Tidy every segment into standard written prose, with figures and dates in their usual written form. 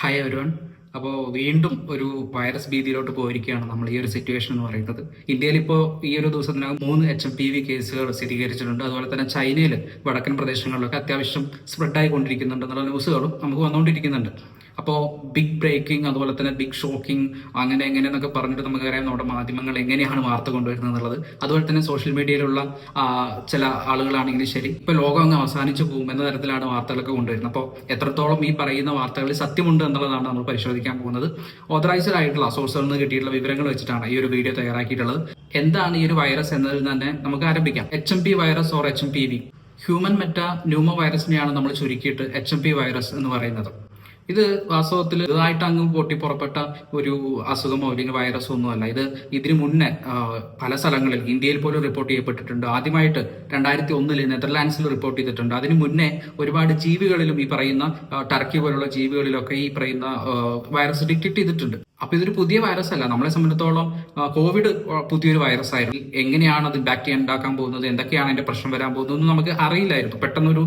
Hi everyone. അപ്പോൾ വീണ്ടും ഒരു വൈറസ് ഭീതിയിലോട്ട് പോയിരിക്കുകയാണ് നമ്മൾ ഈ ഒരു സിറ്റുവേഷൻ എന്ന് പറയുന്നത്. ഇന്ത്യയിൽ ഇപ്പോൾ ഈ ഒരു ദിവസത്തിനകം 3 HMPV കേസുകൾ സ്ഥിരീകരിച്ചിട്ടുണ്ട്. അതുപോലെ തന്നെ ചൈനയിൽ വടക്കൻ പ്രദേശങ്ങളിലൊക്കെ അത്യാവശ്യം സ്പ്രെഡായി കൊണ്ടിരിക്കുന്നുണ്ട് എന്നുള്ള ന്യൂസുകളും നമുക്ക് വന്നുകൊണ്ടിരിക്കുന്നുണ്ട്. അപ്പോൾ ബിഗ് ബ്രേക്കിംഗ്, അതുപോലെ തന്നെ ബിഗ് ഷോക്കിംഗ്, അങ്ങനെ എങ്ങനെയെന്നൊക്കെ പറഞ്ഞിട്ട് നമുക്കറിയാം നമ്മുടെ മാധ്യമങ്ങൾ എങ്ങനെയാണ് വാർത്ത കൊണ്ടുവരുന്നത് എന്നുള്ളത്. അതുപോലെ തന്നെ സോഷ്യൽ മീഡിയയിലുള്ള ചില ആളുകളാണെങ്കിലും ശരി, ഇപ്പോൾ ലോകം അങ്ങ് അവസാനിച്ചു പോകും എന്ന തരത്തിലാണ് വാർത്തകളൊക്കെ കൊണ്ടുവരുന്നത്. അപ്പോൾ എത്രത്തോളം ഈ പറയുന്ന വാർത്തകളിൽ സത്യമുണ്ട് എന്നുള്ളതാണ് നമ്മൾ പരിശോധിക്കാൻ പോകുന്നത്. ഓതറൈസ്ഡ് ആയിട്ടുള്ള സോഴ്സുകളിൽ നിന്ന് കിട്ടിയിട്ടുള്ള വിവരങ്ങൾ വെച്ചിട്ടാണ് ഈ ഒരു വീഡിയോ തയ്യാറാക്കിയിട്ടുള്ളത്. എന്താണ് ഈ ഒരു വൈറസ് എന്നതിൽ തന്നെ നമുക്ക് ആരംഭിക്കാം. HMP virus or HMPV, human മെറ്റാ ന്യൂമോ വൈറസിനെയാണ് നമ്മൾ ചുരുക്കിയിട്ട് HMP വൈറസ് എന്ന് പറയുന്നത്. ഇത് വാസ്തവത്തിൽ ഇതായിട്ട് അങ്ങ് പൊട്ടിപ്പുറപ്പെട്ട ഒരു അസുഖമോ അല്ലെങ്കിൽ വൈറസോ ഒന്നുമല്ല. ഇതിനു മുന്നേ പല സ്ഥലങ്ങളിൽ, ഇന്ത്യയിൽ പോലും റിപ്പോർട്ട് ചെയ്യപ്പെട്ടിട്ടുണ്ട്. ആദ്യമായിട്ട് 2001 നെതർലാൻഡ്സിൽ റിപ്പോർട്ട് ചെയ്തിട്ടുണ്ട്. അതിനു മുന്നേ ഒരുപാട് ജീവികളിലും, ഈ പറയുന്ന ടർക്കി പോലുള്ള ജീവികളിലൊക്കെ ഈ പറയുന്ന വൈറസ് ഡിറ്റക്ട് ചെയ്തിട്ടുണ്ട്. അപ്പൊ ഇതൊരു പുതിയ വൈറസ് അല്ല. നമ്മളെ സംബന്ധിച്ചിടത്തോളം കോവിഡ് പുതിയൊരു വൈറസ് ആയിരുന്നു. എങ്ങനെയാണ് അത് ഇമ്പാക്ട് ഉണ്ടാക്കാൻ പോകുന്നത്, എന്തൊക്കെയാണ് അതിന്റെ പ്രശ്നം വരാൻ പോകുന്നത് ഒന്നും നമുക്ക് അറിയില്ലായിരുന്നു. പെട്ടെന്നൊരു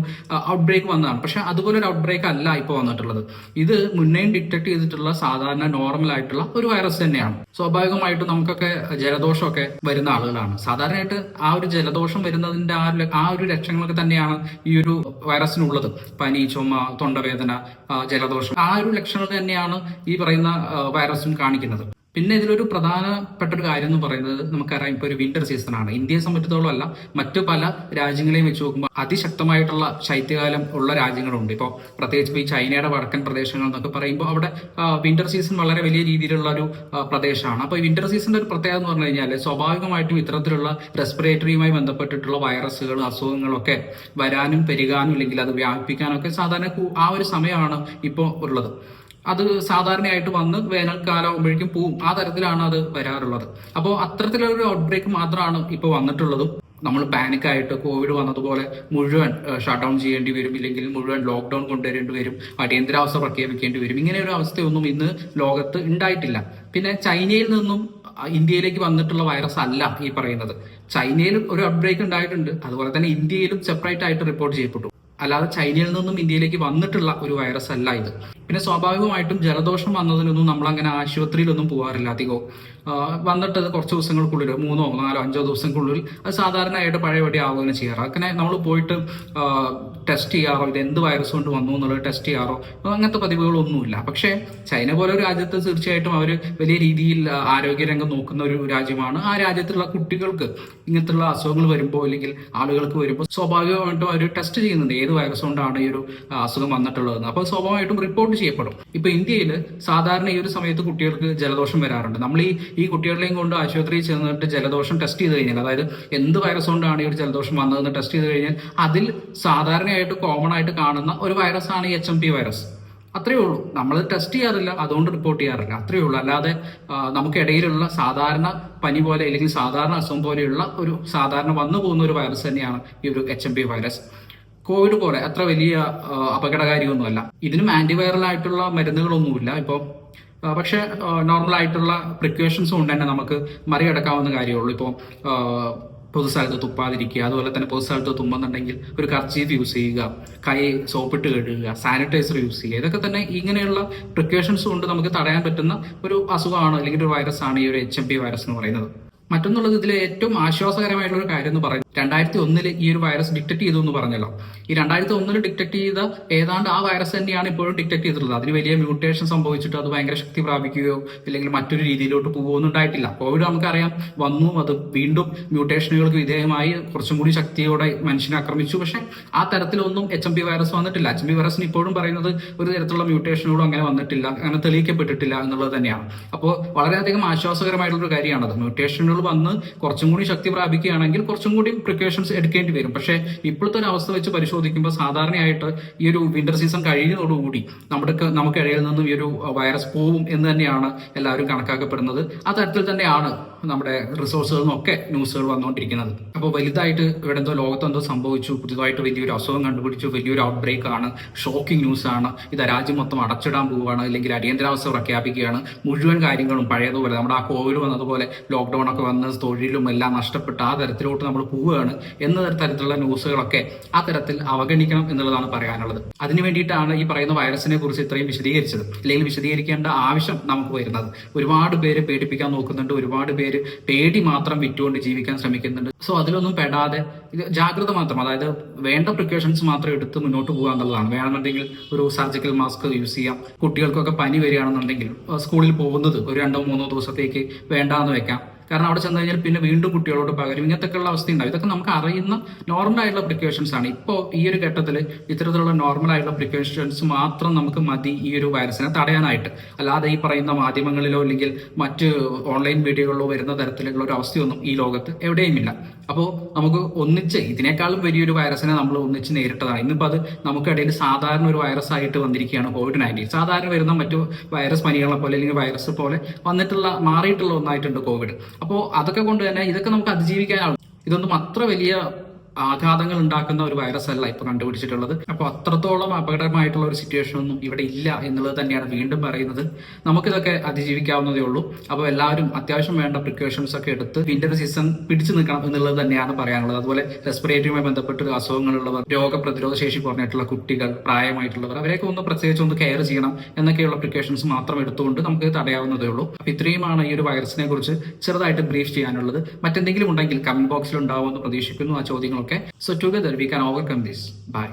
ഔട്ട് ബ്രേക്ക് വന്നതാണ്. പക്ഷെ അതുപോലെ ഒരു ഔട്ട് ബ്രേക്ക് അല്ല ഇപ്പോൾ വന്നിട്ടുള്ളത്. ഇത് മുന്നേയും ഡിറ്റക്ട് ചെയ്തിട്ടുള്ള സാധാരണ നോർമൽ ആയിട്ടുള്ള ഒരു വൈറസ് തന്നെയാണ്. സ്വാഭാവികമായിട്ടും നമുക്കൊക്കെ ജലദോഷമൊക്കെ വരുന്ന ആളുകളാണ്. സാധാരണയായിട്ട് ആ ഒരു ജലദോഷം വരുന്നതിന്റെ ആ ഒരു ലക്ഷണങ്ങളൊക്കെ തന്നെയാണ് ഈ ഒരു വൈറസിനുള്ളത്. പനി, ചുമ, തൊണ്ടവേദന, ജലദോഷം, ആ ഒരു ലക്ഷണങ്ങൾ തന്നെയാണ് ഈ പറയുന്ന വൈറസും കാണിക്കുന്നത്. പിന്നെ ഇതിലൊരു പ്രധാനപ്പെട്ട ഒരു കാര്യം എന്ന് പറയുന്നത്, നമുക്കറിയാം ഇപ്പോൾ ഒരു വിന്റർ സീസൺ ആണ്. ഇന്ത്യയെ സംബന്ധിച്ചിടത്തോളം അല്ല, മറ്റു പല രാജ്യങ്ങളെയും വെച്ച് നോക്കുമ്പോൾ അതിശക്തമായിട്ടുള്ള ശൈത്യകാലം ഉള്ള രാജ്യങ്ങളുണ്ട്. ഇപ്പോൾ പ്രത്യേകിച്ച് ഈ ചൈനയുടെ വടക്കൻ പ്രദേശങ്ങൾ എന്നൊക്കെ പറയുമ്പോൾ അവിടെ വിന്റർ സീസൺ വളരെ വലിയ രീതിയിലുള്ള ഒരു പ്രദേശമാണ്. അപ്പോൾ ഈ വിന്റർ സീസണിന്റെ ഒരു പ്രത്യേകത എന്ന് പറഞ്ഞു കഴിഞ്ഞാൽ സ്വാഭാവികമായിട്ടും ഇത്തരത്തിലുള്ള റെസ്പിറേറ്ററിയുമായി ബന്ധപ്പെട്ടിട്ടുള്ള വൈറസുകൾ, അസുഖങ്ങളൊക്കെ വരാനും പെരുകാനും അല്ലെങ്കിൽ അത് വ്യാപിപ്പിക്കാനൊക്കെ സാധാരണ ആ ഒരു സമയമാണ് ഇപ്പോൾ ഉള്ളത്. അത് സാധാരണയായിട്ട് വന്ന് വേനൽക്കാലം ആകുമ്പോഴേക്കും പോവും. ആ തരത്തിലാണ് അത് വരാറുള്ളത്. അപ്പോൾ അത്തരത്തിലൊരു ഔട്ട് ബ്രേക്ക് മാത്രമാണ് ഇപ്പോൾ വന്നിട്ടുള്ളതും. നമ്മൾ പാനിക്കായിട്ട് കോവിഡ് വന്നതുപോലെ മുഴുവൻ ഷട്ട് ഡൗൺ ചെയ്യേണ്ടി വരും, ഇല്ലെങ്കിൽ മുഴുവൻ ലോക്ക്ഡൌൺ കൊണ്ടുവരേണ്ടി വരും, അടിയന്തരാവസ്ഥ പ്രഖ്യാപിക്കേണ്ടി വരും. ഇങ്ങനെ ഒരു അവസ്ഥയൊന്നും ഇന്ന് ലോകത്ത് ഉണ്ടായിട്ടില്ല. പിന്നെ ചൈനയിൽ നിന്നും ഇന്ത്യയിലേക്ക് വന്നിട്ടുള്ള വൈറസ് അല്ല ഈ പറയുന്നത്. ചൈനയിലും ഒരു ഔട്ട് ബ്രേക്ക് ഉണ്ടായിട്ടുണ്ട്. അതുപോലെ തന്നെ ഇന്ത്യയിലും സെപ്പറേറ്റ് ആയിട്ട് റിപ്പോർട്ട് ചെയ്യപ്പെട്ടു. അല്ലാതെ ചൈനയിൽ നിന്നും ഇന്ത്യയിലേക്ക് വന്നിട്ടുള്ള ഒരു വൈറസ് അല്ല ഇത്. പിന്നെ സ്വാഭാവികമായിട്ടും ജലദോഷം വന്നതിനൊന്നും നമ്മൾ അങ്ങനെ ആശുപത്രിയിലൊന്നും പോകാറില്ല അധികവും. വന്നിട്ട് കുറച്ച് ദിവസങ്ങൾക്കുള്ളിൽ 3, 4, 5 ദിവസങ്ങൾക്കുള്ളിൽ അത് സാധാരണയായിട്ട് പഴയപടി ആവുകയാണ് ചെയ്യാറ്. അങ്ങനെ നമ്മൾ പോയിട്ട് ടെസ്റ്റ് ചെയ്യാറോ, ഇത് എന്ത് വൈറസ് കൊണ്ട് വന്നു എന്നുള്ളത് ടെസ്റ്റ് ചെയ്യാറോ അങ്ങനത്തെ പതിവുകളൊന്നുമില്ല. പക്ഷേ ചൈന പോലെ ഒരു രാജ്യത്ത് തീർച്ചയായിട്ടും അവർ വലിയ രീതിയിൽ ആരോഗ്യരംഗം നോക്കുന്ന ഒരു രാജ്യമാണ്. ആ രാജ്യത്തുള്ള കുട്ടികൾക്ക് ഇങ്ങനത്തുള്ള അസുഖങ്ങൾ വരുമ്പോൾ, അല്ലെങ്കിൽ ആളുകൾക്ക് വരുമ്പോൾ സ്വാഭാവികമായിട്ടും അവർ ടെസ്റ്റ് ചെയ്യുന്നുണ്ട് ഏത് വൈറസ് കൊണ്ടാണ് ഈ ഒരു അസുഖം വന്നിട്ടുള്ളതെന്ന്. അപ്പോൾ സ്വാഭാവികമായിട്ടും റിപ്പോർട്ട് ചെയ്യപ്പെടും. ഇപ്പൊ ഇന്ത്യയിൽ സാധാരണ ഈ ഒരു സമയത്ത് കുട്ടികൾക്ക് ജലദോഷം വരാറുണ്ട്. നമ്മൾ ഈ കുട്ടികളെയും കൊണ്ട് ആശുപത്രിയിൽ ചെന്നിട്ട് ജലദോഷം ടെസ്റ്റ് ചെയ്ത് കഴിഞ്ഞാൽ, അതായത് എന്ത് വൈറസ് കൊണ്ടാണ് ഈ ഒരു ജലദോഷം വന്നതെന്ന് ടെസ്റ്റ് ചെയ്ത് കഴിഞ്ഞാൽ അതിൽ സാധാരണയായിട്ട് കോമൺ ആയിട്ട് കാണുന്ന ഒരു വൈറസാണ് ഈ HMP വൈറസ്. അത്രയേ ഉള്ളൂ. നമ്മൾ ടെസ്റ്റ് ചെയ്യാറില്ല, അതുകൊണ്ട് റിപ്പോർട്ട് ചെയ്യാറില്ല. അത്രയേ ഉള്ളൂ. അല്ലാതെ നമുക്കിടയിലുള്ള സാധാരണ പനി പോലെ, അല്ലെങ്കിൽ സാധാരണ അസുഖം പോലെയുള്ള ഒരു സാധാരണ വന്നു പോകുന്ന ഒരു വൈറസ് തന്നെയാണ് ഈ ഒരു HMP വൈറസ്. കോവിഡ് പോലെ അത്ര വലിയ അപകടകാരിയൊന്നുമല്ല. ഇതിനും ആന്റിവൈറൽ ആയിട്ടുള്ള മരുന്നുകളൊന്നുമില്ല ഇപ്പോൾ. പക്ഷെ നോർമൽ ആയിട്ടുള്ള പ്രിക്കോഷൻസ് കൊണ്ട് തന്നെ നമുക്ക് മറികടക്കാവുന്ന കാര്യമുള്ളൂ. ഇപ്പോൾ പൊതുസ്ഥലത്ത് തുപ്പാതിരിക്കുക, അതുപോലെ തന്നെ പൊതുസ്ഥലത്ത് തുമ്മുന്നുണ്ടെങ്കിൽ ഒരു കർച്ചീഫ് യൂസ് ചെയ്യുക, കൈ സോപ്പിട്ട് കഴുകുക, സാനിറ്റൈസർ യൂസ് ചെയ്യുക. ഇതൊക്കെ തന്നെ ഇങ്ങനെയുള്ള പ്രിക്കോഷൻസ് കൊണ്ട് നമുക്ക് തടയാൻ പറ്റുന്ന ഒരു അസുഖമാണ്, അല്ലെങ്കിൽ ഒരു വൈറസ് ആണ് ഈ ഒരു HMP വൈറസ് എന്ന് പറയുന്നത്. മറ്റൊന്നുള്ളത്, ഇതിൽ ഏറ്റവും ആശ്വാസകരമായിട്ടുള്ള ഒരു കാര്യം എന്ന് പറയുന്നത് 2001 ഈ ഒരു വൈറസ് ഡിറ്റക്ട് ചെയ്തു എന്ന് പറഞ്ഞല്ലോ. ഈ 2001 ഡിറ്റക്ട് ചെയ്ത ഏതാണ്ട് ആ വൈറസ് തന്നെയാണ് ഇപ്പോഴും ഡിറ്റക്ട് ചെയ്തിട്ടുള്ളത്. അതിന് വലിയ മ്യൂട്ടേഷൻ സംഭവിച്ചിട്ട് അത് ഭയങ്കര ശക്തി പ്രാപിക്കുകയോ അല്ലെങ്കിൽ മറ്റൊരു രീതിയിലോട്ട് പോകുകയൊന്നും ഉണ്ടായിട്ടില്ല. കോവിഡ് നമുക്കറിയാം വന്നു, അത് വീണ്ടും മ്യൂട്ടേഷനുകൾക്ക് വിധേയമായി കുറച്ചും കൂടി ശക്തിയോടെ മനുഷ്യനെ ആക്രമിച്ചു. പക്ഷെ ആ തരത്തിലൊന്നും HMP വൈറസ് വന്നിട്ടില്ല. HMP വൈറസിന് ഇപ്പോഴും പറയുന്നത് ഒരു തരത്തിലുള്ള മ്യൂട്ടേഷനോടും അങ്ങനെ വന്നിട്ടില്ല, അങ്ങനെ തെളിയിക്കപ്പെട്ടിട്ടില്ല എന്നുള്ളത് തന്നെയാണ്. അപ്പോൾ വളരെയധികം ആശ്വാസകരമായിട്ടുള്ള ഒരു കാര്യമാണത്. മ്യൂട്ടേഷനുകൾ വന്ന് കുറച്ചും കൂടി ശക്തി പ്രാപിക്കുകയാണെങ്കിൽ കുറച്ചും കൂടി പ്രിക്കോഷൻസ് എടുക്കേണ്ടി വരും. പക്ഷേ ഇപ്പോഴത്തെ ഒരു അവസ്ഥ വെച്ച് പരിശോധിക്കുമ്പോൾ സാധാരണയായിട്ട് ഈ ഒരു വിന്റർ സീസൺ കഴിയുന്നതോടുകൂടി നമുക്കിടയിൽ നിന്നും ഈ ഒരു വൈറസ് പോവും എന്ന് തന്നെയാണ് എല്ലാവരും കണക്കാക്കപ്പെടുന്നത്. ആ തരത്തിൽ തന്നെയാണ് നമ്മുടെ റിസോഴ്സുകളിൽ നിന്നൊക്കെ ന്യൂസുകൾ വന്നുകൊണ്ടിരിക്കുന്നത്. അപ്പോൾ വലുതായിട്ട് ഇവിടെ എന്തോ ലോകത്തെന്തോ സംഭവിച്ചു, പുതിയതായിട്ട് വലിയൊരു അസുഖം കണ്ടുപിടിച്ചു, വലിയൊരു ഔട്ട് ബ്രേക്ക് ആണ്, ഷോക്കിംഗ് ന്യൂസ് ആണ്, ഇത് രാജ്യം മൊത്തം അടച്ചിടാൻ പോവുകയാണ്, അല്ലെങ്കിൽ അടിയന്തരാവസ്ഥ പ്രഖ്യാപിക്കുകയാണ്, മുഴുവൻ കാര്യങ്ങളും പഴയതുപോലെ നമ്മുടെ ആ കോവിഡ് വന്നതുപോലെ ലോക്ക്ഡൌൺ ഒക്കെ വന്ന് തൊഴിലും എല്ലാം നഷ്ടപ്പെട്ട് ആ തരത്തിലോട്ട് നമ്മൾ പോവുകയാണ് പോവുകയാണ് എന്ന തരത്തിലുള്ള ന്യൂസുകളൊക്കെ ആ തരത്തിൽ അവഗണിക്കണം എന്നുള്ളതാണ് പറയാനുള്ളത്. അതിനു വേണ്ടിയിട്ടാണ് ഈ പറയുന്ന വൈറസിനെ കുറിച്ച് ഇത്രയും വിശദീകരിച്ചത്. അല്ലെങ്കിൽ വിശദീകരിക്കേണ്ട ആവശ്യം നമുക്ക് വരുന്നത്. ഒരുപാട് പേര് പേടിപ്പിക്കാൻ നോക്കുന്നുണ്ട്, ഒരുപാട് പേര് പേടി മാത്രം വിറ്റുകൊണ്ട് ജീവിക്കാൻ ശ്രമിക്കുന്നുണ്ട്. സോ അതിലൊന്നും പെടാതെ ജാഗ്രത മാത്രം, അതായത് വേണ്ട പ്രിക്കോഷൻസ് മാത്രം എടുത്ത് മുന്നോട്ട് പോകുക എന്നുള്ളതാണ്. വേണമെന്നുണ്ടെങ്കിൽ ഒരു സർജിക്കൽ മാസ്ക് യൂസ് ചെയ്യാം. കുട്ടികൾക്കൊക്കെ പനി വരികയാണെന്നുണ്ടെങ്കിൽ സ്കൂളിൽ പോകുന്നത് ഒരു 2-3 ദിവസത്തേക്ക് വേണ്ടാന്ന് വെക്കാം. കാരണം അവിടെ ചെന്ന് കഴിഞ്ഞാൽ പിന്നെ വീണ്ടും കുട്ടികളോട് പകരും, ഇങ്ങനത്തെയൊക്കെയുള്ള അവസ്ഥ ഉണ്ടാവും. ഇതൊക്കെ നമുക്ക് അറിയുന്ന നോർമൽ ആയിട്ടുള്ള പ്രിക്കോഷൻസ് ആണ്. ഇപ്പോൾ ഈ ഒരു ഘട്ടത്തിൽ ഇത്തരത്തിലുള്ള നോർമൽ ആയിട്ടുള്ള പ്രിക്കോഷൻസ് മാത്രം നമുക്ക് മതി ഈ ഒരു വൈറസിനെ തടയാനായിട്ട്. അല്ലാതെ ഈ പറയുന്ന മാധ്യമങ്ങളിലോ അല്ലെങ്കിൽ മറ്റ് ഓൺലൈൻ വീഡിയോകളിലോ വരുന്ന തരത്തിലുള്ള ഒരു അവസ്ഥയൊന്നും ഈ ലോകത്ത് എവിടെയുമില്ല. അപ്പോൾ നമുക്ക് ഒന്നിച്ച് ഇതിനേക്കാളും വലിയൊരു വൈറസിനെ നമ്മൾ ഒന്നിച്ച് നേരിട്ടതാണ്. ഇന്നിപ്പോൾ അത് നമുക്കിടയിൽ സാധാരണ ഒരു വൈറസ് ആയിട്ട് വന്നിരിക്കുകയാണ് COVID-19. സാധാരണ വരുന്ന മറ്റു വൈറസ് പനികളെ പോലെ അല്ലെങ്കിൽ വൈറസ് പോലെ മാറിയിട്ടുള്ള ഒന്നായിട്ടുണ്ട് കോവിഡ്. അപ്പോൾ അതൊക്കെ കൊണ്ട് തന്നെ ഇതൊക്കെ നമുക്ക് അതിജീവിക്കാനാവും. ഇതൊന്നും അത്ര വലിയ ആഘാതങ്ങൾ ഉണ്ടാക്കുന്ന ഒരു വൈറസ് അല്ല ഇപ്പൊ കണ്ടുപിടിച്ചിട്ടുള്ളത്. അപ്പോൾ അത്രത്തോളം അപകടമായിട്ടുള്ള ഒരു സിറ്റുവേഷൻ ഒന്നും ഇവിടെ ഇല്ല എന്നുള്ളത് തന്നെയാണ് വീണ്ടും പറയുന്നത്. നമുക്കിതൊക്കെ അതിജീവിക്കാവുന്നതേ ഉള്ളൂ. അപ്പോൾ എല്ലാവരും അത്യാവശ്യം വേണ്ട പ്രിക്കോഷൻസ് ഒക്കെ എടുത്ത് വിന്റർ സീസൺ പിടിച്ചു നിൽക്കണം എന്നുള്ളത് തന്നെയാണ് പറയാനുള്ളത്. അതുപോലെ റെസ്പിറേറ്ററിയുമായി ബന്ധപ്പെട്ട് അസുഖങ്ങളുള്ളവർ, രോഗപ്രതിരോധ ശേഷി കുറഞ്ഞിട്ടുള്ള കുട്ടികൾ, പ്രായമായിട്ടുള്ളവർ, അവരെയൊക്കെ പ്രത്യേകിച്ച് ഒന്ന് കെയർ ചെയ്യണം എന്നൊക്കെയുള്ള പ്രിക്കോഷൻസ് മാത്രം എടുത്തുകൊണ്ട് നമുക്ക് തടയാവുന്നതേ ഉള്ളൂ. അപ്പോൾ ഇത്രയുമാണ് ഈ ഒരു വൈറസിനെ കുറിച്ച് ചെറുതായിട്ട് ബ്രീഫ് ചെയ്യാനുള്ളത്. മറ്റെന്തെങ്കിലും ഉണ്ടെങ്കിൽ കമന്റ് ബോക്സിൽ ഉണ്ടാവുമെന്ന് പ്രതീക്ഷിക്കുന്നു ആ ചോദ്യങ്ങൾ. Okay, so together we can overcome this. Bye.